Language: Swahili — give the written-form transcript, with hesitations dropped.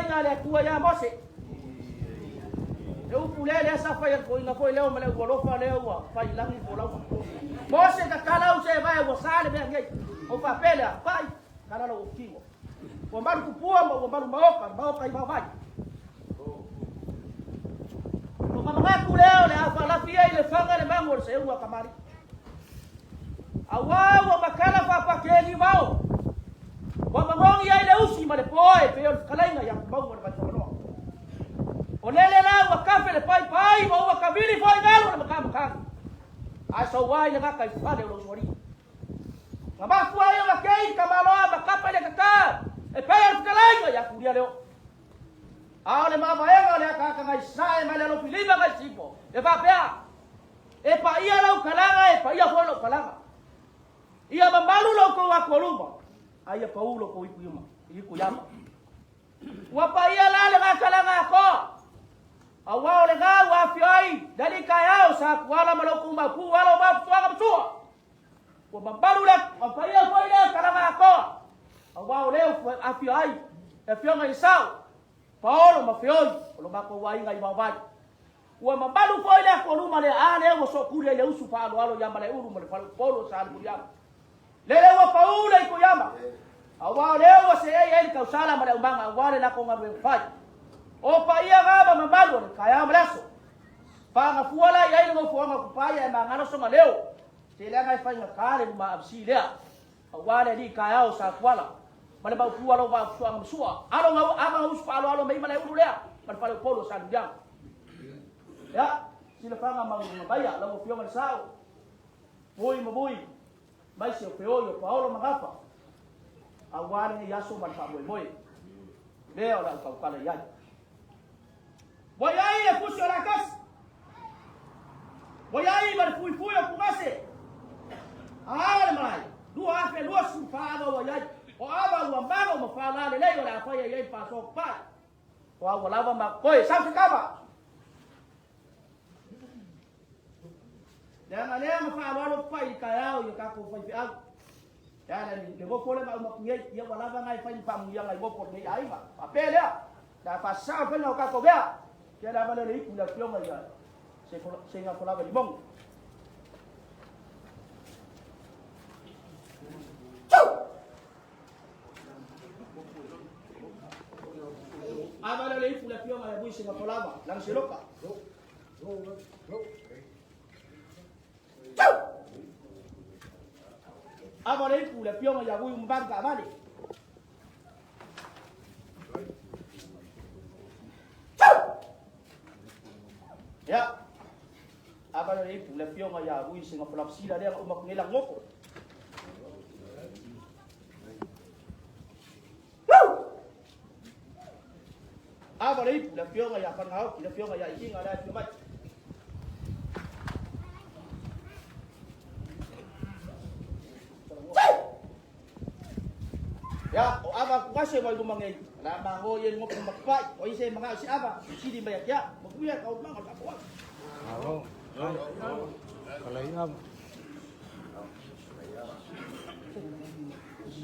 inga le tua ya mose. Eu pulele essa foi ko inga foi leo mele golofa leo fa ilangi ko lawa. Mose ka kala u se vai o sale be ngai. O papel pai kala lo kingo. O mbaru kupua o mbaru maoka i vai. O kamanga leo le afa la fia ile fanga le mango se u kamari. Awa makala fa pakeni mau. Wa mangongi ya ile usi male poe pe kalainga ya mau male batolo. Onele la wa kafe le pai wa kabili foi galo le makam. Asa wai le kai fale lo sori. Ngaba ku ayo la kei kamalo ba kapa le kaka. E pe kalainga ya kuria leo. Ale mama ega le kaka ngai sai male lo pilima ngai sipo. E va pea. E pa ia lo kalanga e pa ia fo lo kalanga. Ia mamalu lo ko wa koluma. Aya Paulo ko ikuyuma. Ikuyama. Wa pa ia la le kalanga ko. Awa le ga wa fiai. Dali kayao sa kwala maloku maku wala ba tuaga tua. Wa mamalu la pa ia ko ile kalanga ko. Awa le afiai. E fionga isau. Paulo mafioi. Lo ba ko wa inga ibawai. Wa mamalu ko ile koluma le ane wo so kuria le usu pa alo yama le uru mo le Paulo sa aliyama. Lele wa Paulo ikuyama. Awa leo se yeye kausala mala umbanga wale la konga mfai. O pa ia gaba mabalo kaya mlaso. Pa nga fuala yai ngo fuanga kupaya ma ngano songa leo. Tele nga ifanya kale ma absi lea. Awale di kaya o sa fuala. Mala ba fuala ba fuanga msua. Alo nga ama uspa alo mai mala ulu lea. Mala Paulo sa ndang. Ya, sila fanga mabaya la mo fioma sao. Mabui. Mas se o peolho Paulo magafa. Awale ni yaso man pa moi. Leo la ka kala yai. Wa yai e kusio la kas. Wa yai mar fui ku mase. Ale mai. Dua afe dua su fa wa yai. O aba wa mbago mo fa la le leo la fa yai pa so pa. Wa lava ma koi sa kaba. Dan ale ma fa alo pa ikayao yo ka ko fa fi al. Dan ni go pole ba ma kuye ya wala ba ngai fa pa mu ya ngai go pole ni ai ba. Papel ya. Da fa sa fa no ka ko bea. Ya da ba le ni kula fio ngai ya. Se nga kola ba ni bong. Aba le ni kula fio ngai bu se nga kola ba. Lang se loka. Aba le pula pioma ya bui mbanga mali. Ya. Aba le pula pioma ya bui singa flapsida dia umak ngilang ngoko. Aba le pula pioma ya pangau, pula pioma ya ing ada cuma. Ya, aba kasi mo lumangay. Na mangoyen mo pumakpai. O ise mga si aba, si di bayak ya. Magkuya ka mga kapuan. Oo. Kalayam.